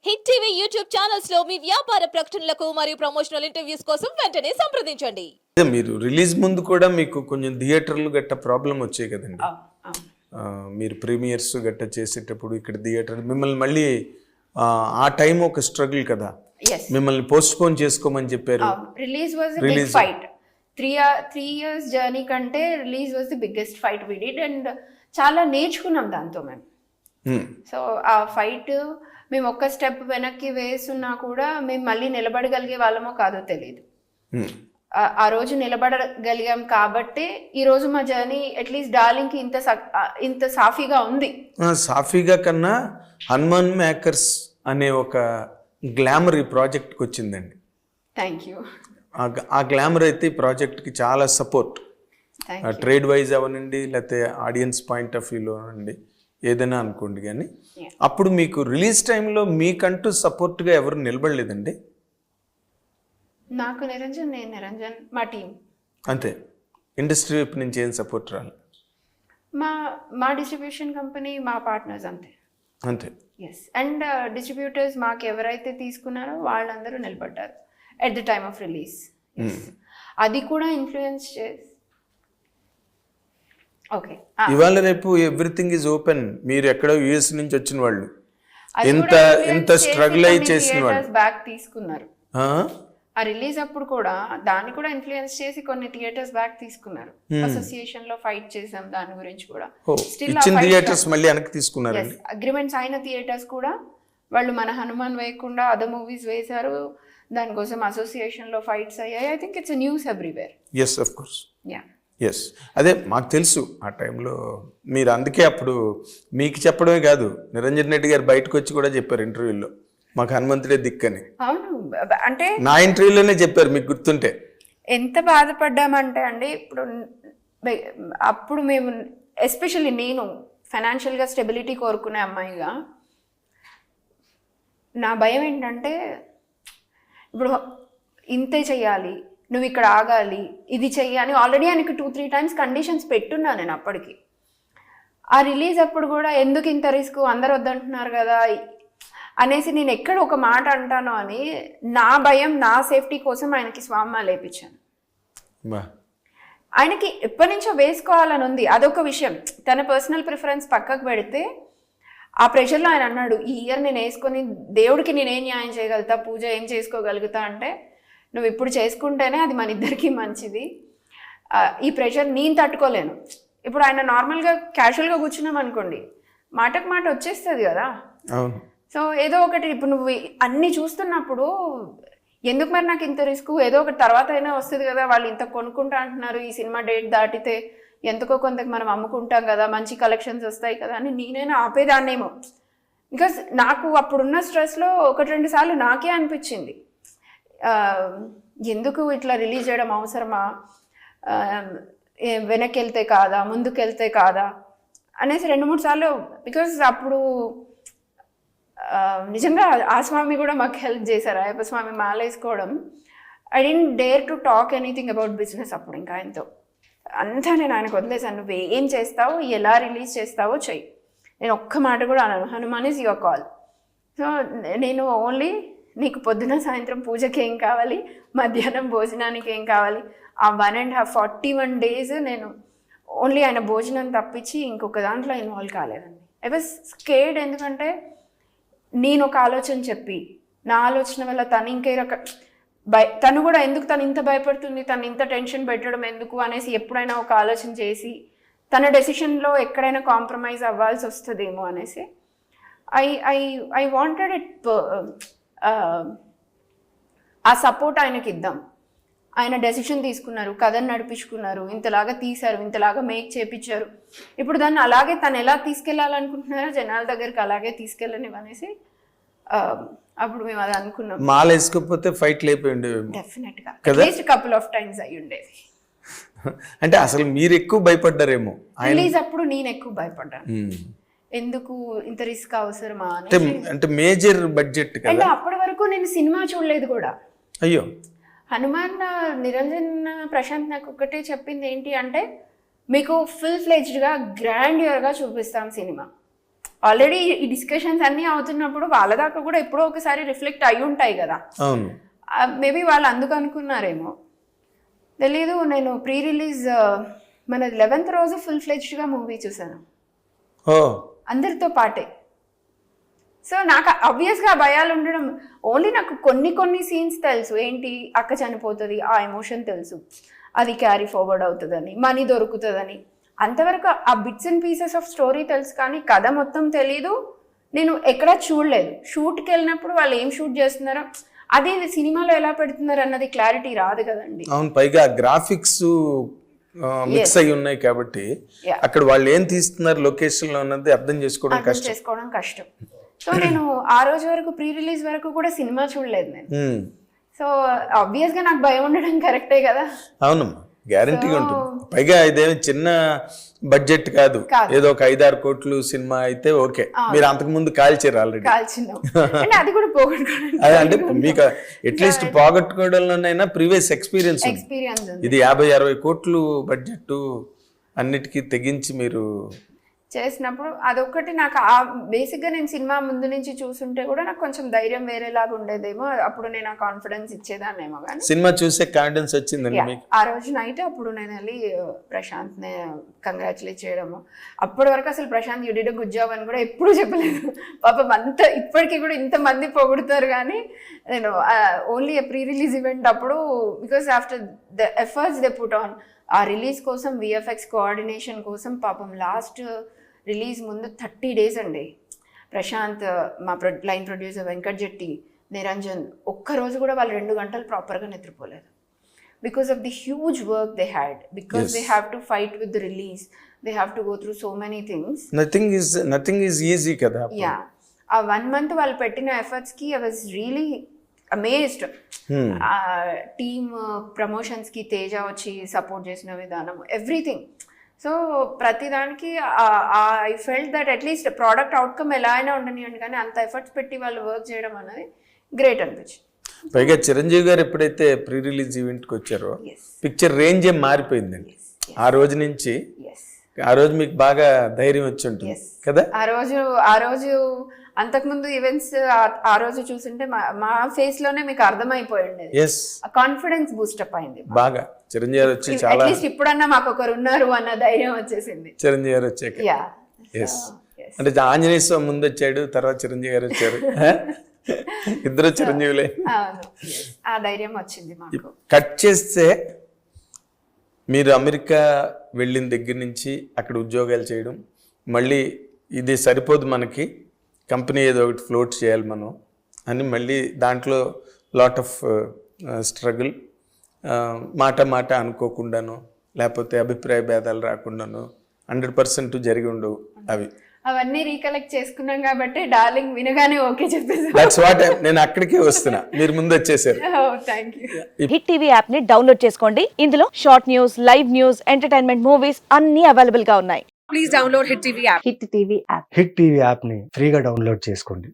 Hit TV YouTube channels లో మీ వ్యాపార ప్రకటనలకు మరియు ప్రమోషనల్ ఇంటర్వ్యూస్ కోసం వెంటనే సంప్రదించండి. మీరు రిలీజ్ ముందు కూడా మీకు కొంచెం థియేటర్లు గట్ట ప్రాబ్లం వచ్చాయి కదండి. మీరు ప్రీమియర్స్ గట్ట చేసేటప్పుడు ఇక్కడ థియేటర్ మిమ్మల్ని మళ్ళీ ఆ టైం ఒక స్ట్రగుల్ కదా, మిమ్మల్ని పోస్ట్ పోన్ చేసుకోమని చెప్పారు. Release was big fight. 3 years journey కంటే release was the biggest fight we did and చాలా నేర్చుకున్నాం దాంతో మేము. సో ఆ ఫైట్ మేము ఒక్క స్టెప్ వెనక్కి వేస్తున్నా కూడా మేము మళ్ళీ నిలబడగలిగే వాళ్ళమో కాదో తెలియదు. ఆ రోజు నిలబడగలిగాం కాబట్టి ఈ రోజు మా జర్నీ అట్లీస్ట్ డార్లింగ్కి ఇంత సాఫీగా ఉంది. సాఫీగా కన్నా హనుమాన్ మేకర్స్ అనే ఒక గ్లామర్ ఈ ప్రాజెక్ట్కి వచ్చిందండి. Thank you. ఆ గ్లామర్ అయితే ఈ ప్రాజెక్ట్కి చాలా సపోర్ట్, ట్రేడ్ వైజ్ అవనండి లేకపోతే ఆడియన్స్ పాయింట్ ఆఫ్ వ్యూలో అండి ఏదైనా అనుకోండి. కానీ అప్పుడు మీకు రిలీజ్ టైంలో మీకంటూ సపోర్ట్గా ఎవరు నిలబడలేదండి? నాకు నిరంజన్, నేను నిరంజన్, మా టీం అంతే. ఇండస్ట్రీ వైపు నుంచి ఏం సపోర్ట్ రాలి? మా డిస్ట్రిబ్యూషన్ కంపెనీ, మా పార్ట్నర్స్ అంతే. అంతే. ఎస్. అండ్ డిస్ట్రిబ్యూటర్స్ మాకు ఎవరైతే తీసుకున్నారో వాళ్ళందరూ నిలబడ్డారు at the time of release. అది కూడా ఇన్ఫ్లుయెన్స్ చేసి ఓకే ఇవాళ రేపు ఎవ్రీథింగ్ ఈజ్ ఓపెన్. మీరు ఎక్కడో యుఎస్ నుంచి వచ్చిన వాళ్ళు ఎంత స్ట్రగుల్ అయి చేసిన వాళ్ళు బ్యాక్ తీసుకున్నారు. ఆ రిలీజ్ అప్పుడు కూడా దాన్ని కూడా ఇన్ఫ్లుయెన్స్ చేసి కొన్ని థియేటర్స్ బ్యాక్ తీసుకున్నారు. అసోసియేషన్ లో ఫైట్ చేసాం దాని గురించి కూడా. స్టిల్ థియేటర్స్ మళ్ళీ వెనక్కి తీసుకున్నారు. అగ్రిమెంట్స్ అయిన థియేటర్స్ కూడా వాళ్ళు మన హనుమాన్ వేయకుండా అదర్ మూవీస్ వేశారు. దానికోసం అసోసియేషన్ లో ఫైట్స్ అయ్యాయి. I think it's news everywhere. Yes of course. Yes, అదే మాకు తెలుసు ఆ టైంలో మీరు. అందుకే అప్పుడు మీకు చెప్పడమే కాదు, నిరంజన్ రెడ్డి గారు బయటకు వచ్చి కూడా చెప్పారు ఇంటర్వ్యూలో, మాకు హనుమంతుడే దిక్కని. అవును, అంటే నా ఇంటర్వ్యూలోనే చెప్పారు, మీకు గుర్తుంటే. ఎంత బాధపడ్డామంటే అండి, అప్పుడు మేము ఎస్పెషల్లీ నేను ఫైనాన్షియల్గా స్టెబిలిటీ కోరుకునే అమ్మాయిగా నా భయం ఏంటంటే ఇప్పుడు ఇంతే చెయ్యాలి, నువ్వు ఇక్కడ ఆగాలి, ఇది చెయ్యాలి. ఆల్రెడీ ఆయనకి 2-3 times కండిషన్స్ పెట్టున్నా నేను అప్పటికి. ఆ రిలీజ్ అప్పుడు కూడా ఎందుకు ఇంత రిస్క్, అందరు వద్దంటున్నారు కదా అనేసి నేను ఎక్కడ ఒక మాట అంటానో అని నా భయం, నా సేఫ్టీ కోసం ఆయనకి స్వామిమాల వేయించాను. ఆయనకి ఎప్పటి నుంచో వేసుకోవాలని ఉంది, అదొక విషయం. తన పర్సనల్ ప్రిఫరెన్స్ పక్కకు పెడితే ఆ ప్రెషర్లో ఆయన అన్నాడు, ఈ ఇయర్ నేను వేసుకొని దేవుడికి నేనేం న్యాయం చేయగలుగుతా, పూజ ఏం చేసుకోగలుగుతా అంటే నువ్వు ఇప్పుడు చేసుకుంటేనే అది మన ఇద్దరికి మంచిది. ఈ ప్రెషర్ నేను తట్టుకోలేను. ఇప్పుడు ఆయన నార్మల్గా క్యాజువల్గా కూర్చున్నాం అనుకోండి, మాటకు మాట వచ్చేస్తుంది కదా. సో ఏదో ఒకటి ఇప్పుడు నువ్వు అన్నీ చూస్తున్నప్పుడు ఎందుకు మరి నాకు ఇంత రిస్క్, ఏదో ఒకటి తర్వాత అయినా వస్తుంది కదా, వాళ్ళు ఇంత కొనుక్కుంటా అంటున్నారు, ఈ సినిమా డేట్ దాటితే ఎంతకో కొంతకు మనం అమ్ముకుంటాం కదా, మంచి కలెక్షన్స్ వస్తాయి కదా అని నేనైనా ఆపేదాన్నేమో. బికాస్ నాకు అప్పుడున్న స్ట్రెస్లో 1-2 సార్లు నాకే అనిపించింది, ఎందుకు ఇట్లా రిలీజ్ చేయడం అవసరమా, వెనక్కి వెళ్తే కాదా, ముందుకు వెళ్తే కాదా అనేసి 2-3 సార్లు. బికాస్ అప్పుడు నిజంగా ఆ స్వామి కూడా మాకు హెల్ప్ చేశారు. అయ్యప్ప స్వామి మాల వేసుకోవడం. I didn't dare to talk anything about business అప్పుడు. ఇంకా ఆయనతో అంతా నేను ఆయనకు వదిలేసాను, నువ్వు ఏం చేస్తావో, ఎలా రిలీజ్ చేస్తావో చెయ్యి, నేను ఒక్క మాట కూడా అన్నాను, Hanuman is your call. So నేను ఓన్లీ నీకు పొద్దున సాయంత్రం పూజకి ఏం కావాలి, మధ్యాహ్నం భోజనానికి ఏం కావాలి, ఆ 1.5 41 days నేను ఓన్లీ ఆయన భోజనం తప్పించి ఇంకొక దాంట్లో ఇన్వాల్వ్ కాలేదండి. I was scared. ఎందుకంటే నేను ఒక ఆలోచన చెప్పి నా ఆలోచన వల్ల తను ఇంకే తను కూడా ఎందుకు తను ఇంత భయపడుతుంది, తను ఇంత టెన్షన్ పెట్టడం ఎందుకు అనేసి ఎప్పుడైనా ఒక ఆలోచన చేసి తన డెసిషన్లో ఎక్కడైనా కాంప్రమైజ్ అవ్వాల్సి వస్తుందేమో అనేసి ఐ వాంటెడ్ ఇట్. ఆ సపోర్ట్ ఆయనకి ఇద్దాం. ఆయన డెసిషన్ తీసుకున్నారు, కథను నడిపించుకున్నారు, ఇంతలాగా తీశారు, ఇంతలాగా మేక్ చేపించారు. ఇప్పుడు దాన్ని అలాగే తను ఎలా తీసుకెళ్లాలనుకుంటున్నారో జనాల దగ్గరికి అలాగే తీసుకెళ్ళనివనేసి అప్పుడు మేము అది అనుకున్నాం. మాల వేసుకోకపోతే ఫైట్ లేకపోయి ఉండేవి డెఫినెట్గా, అట్లీస్ట్ కపుల్ ఆఫ్ టైమ్స్ అయి ఉండేవి. అంటే అసలు మీరు ఎక్కువ భయపడ్డారేమో రిలీజ్ అప్పుడు. నేను ఎక్కువ భయపడ్డాను, ఎందుకు ఇంత రిస్క్ అవసరమా అంటే మేజర్ బడ్జెట్ కదా. అంటే అప్పటి వరకు నేను సినిమా చూడలేదు కూడా. అయ్యో. హనుమాన్ నిరంజన్ ప్రశాంత్ నాకు ఒకటే చెప్పింది ఏంటి అంటే, మీకు ఫుల్ ఫ్లెడ్జ్డ్గా గ్రాండ్యూర్గా చూపిస్తాం సినిమా, ఆల్రెడీ ఈ డిస్కషన్స్ అన్నీ అవుతున్నప్పుడు వాళ్ళ దాకా కూడా ఎప్పుడో ఒకసారి రిఫ్లెక్ట్ అయి ఉంటాయి కదా. అవును. మేబీ వాళ్ళు అందుకు అనుకున్నారేమో తెలీదు. నేను ప్రీ రిలీజ్ మన 11th రోజు ఫుల్ ఫ్లెడ్జ్డ్గా మూవీ చూసాను ఓ అందరితో పాటే. సో నాకు ఆబ్వియస్గా భయాలు ఉండడం, ఓన్లీ నాకు కొన్ని సీన్స్ తెలుసు. ఏంటి, అక్క చనిపోతుంది, ఆ ఎమోషన్ తెలుసు, అది క్యారీ ఫార్వర్డ్ అవుతుందని, మనీ దొరుకుతుందని, అంతవరకు ఆ bits and pieces of story తెలుసు. కానీ కథ మొత్తం తెలీదు, నేను ఎక్కడా చూడలేదు. షూట్కి వెళ్ళినప్పుడు వాళ్ళు ఏం షూట్ చేస్తున్నారో, అది సినిమాలో ఎలా పెడుతున్నారు అన్నది క్లారిటీ రాదు కదండి. అవును, పైగా గ్రాఫిక్స్ మిక్స్ అయి ఉన్నాయి కాబట్టి అక్కడ వాళ్ళు ఏం తీస్తున్నారు లొకేషన్ లో అన్నది అర్థం చేసుకోవడం కష్టం. సో నేను ఆ రోజు వరకు ప్రీ రిలీజ్ వరకు కూడా సినిమా చూడలేదు నేను. సో ఆబ్వియస్ గా నాకు భయం ఉండడం కరెక్టే కదా. అవునమ్మా, గ్యారంటీగా ఉంటుంది. పైగా ఇదేమి చిన్న బడ్జెట్ కాదు, ఏదో ఒక 5-6 కోట్లు సినిమా అయితే ఓకే. మీరు అంతకు ముందు కాల్చారు ఆల్రెడీ. అది కూడా పోగొట్టుకోవడం, అంటే మీకు అట్లీస్ట్ పోగొట్టుకోవడంలోనైనా ప్రీవియస్ ఎక్స్పీరియన్స్. ఇది 50-60 కోట్లు బడ్జెట్ అన్నిటికీ తెగించి మీరు చేసినప్పుడు అదొక్కటి నాకు బేసిక్గా నేను సినిమా ముందు నుంచి చూసుంటే కూడా నాకు కొంచెం ధైర్యం వేరేలాగా ఉండేదేమో. అప్పుడు నేను ఆ కాన్ఫిడెన్స్ ఇచ్చేదాన్నేమో. కానీ సినిమా చూసే కాన్ఫిడెన్స్ వచ్చిందండి మీకు ఆ రోజు నైట్. అప్పుడు నేను వెళ్ళి ప్రశాంత్ని కంగ్రాచులేట్ చేయడము. అప్పటి వరకు అసలు Prashanth you did a good job అని కూడా ఎప్పుడూ చెప్పలేదు పాపం. అంత ఇప్పటికీ కూడా ఇంతమంది పొగుడుతారు. కానీ నేను ఓన్లీ ప్రీ రిలీజ్ ఈవెంట్ అప్పుడు, because after the efforts they put on ఆ రిలీజ్ కోసం, విఎఫ్ఎక్స్ కోఆర్డినేషన్ కోసం, పాపం లాస్ట్ రిలీజ్ ముందు 30 days అండి. ప్రశాంత్, మా లైన్ ప్రొడ్యూసర్ వెంకట్ జెట్టి, నిరంజన్, ఒక్కరోజు కూడా వాళ్ళు 2 గంటలు ప్రాపర్గా నిద్రపోలేదు. Because of the huge work they had, because they have to fight with the release, they have to go through so many things. Nothing is easy కదా. యా, ఆ 1 month వాళ్ళు పెట్టిన ఎఫర్ట్స్కి I was really amazed. Team ప్రమోషన్స్కి తేజ వచ్చి support చేసిన విధానం, everything. So ప్రతిదానికి I felt that at least product outcome ఎలా అయినా ఉండనివ్వండి, కానీ అంత ఎఫర్ట్స్ పెట్టి వాళ్ళు వర్క్ చేయడం అనేది గ్రేట్ అనిపించింది. పైగా చిరంజీవి గారు ఎప్పుడైతే ప్రీ రిలీజ్ ఈవెంట్కి వచ్చారో పిక్చర్ రేంజ్ ఏం మారిపోయిందండి. ఆ రోజు నుంచి ఆ రోజు మీకు బాగా ధైర్యం వచ్చి ఉంటుంది కదా. ఆ రోజు అంతకుముందు ఈవెంట్స్ ఆ రోజు చూస్తుంటే మా ఫేస్ లోనే మీకు అర్థమైపోయి ఉండేది. కాన్ఫిడెన్స్ బూస్టప్ అయింది బాగా. చిరంజీవి గారు వచ్చి చాలా, అట్లీస్ట్ ఇప్పుడన్నా మాకు ఒకరు ఉన్నారు అన్న ధైర్యం వచ్చేసింది చిరంజీవి గారు వచ్చాక. అంటే ఆంజనేయ స్వామి ముందు వచ్చాడు, తర్వాత చిరంజీవి గారు వచ్చారు, ఇద్దరు చిరంజీవులే. ఆ ధైర్యం వచ్చింది మాకు. కట్ చేస్తే మీరు అమెరికా వెళ్ళిన దగ్గర నుంచి అక్కడ ఉద్యోగాలు చేయడం, మళ్ళీ ఇది సరిపోదు మనకి, కంపెనీ ఏదో ఒకటి ఫ్లోట్ చేయాలి మనం అని, మళ్ళీ దాంట్లో లాట్ ఆఫ్ స్ట్రగుల్, మాట అనుకోకుండాను, లేకపోతే అభిప్రాయ భేదాలు రాకుండాను 100% జరిగి ఉండవు అవి. అవన్నీ రీకలెక్ట్ చేసుకున్నాం కాబట్టి డార్లింగ్ వినగానే ఓకే చెప్పేసి. దట్స్ వాట్ నేను అక్కడికే వస్తున్నా, మీరు ముందు వచ్చేసారు. హిట్ టీవీ యాప్ ని డౌన్లోడ్ చేసుకోండి. ఇందులో short news, live news, entertainment movies అన్ని అవైలబుల్ గా ఉన్నాయి. Please download hit TV app. Hit TV app ని ఫ్రీగా డౌన్లోడ్ చేసుకోండి.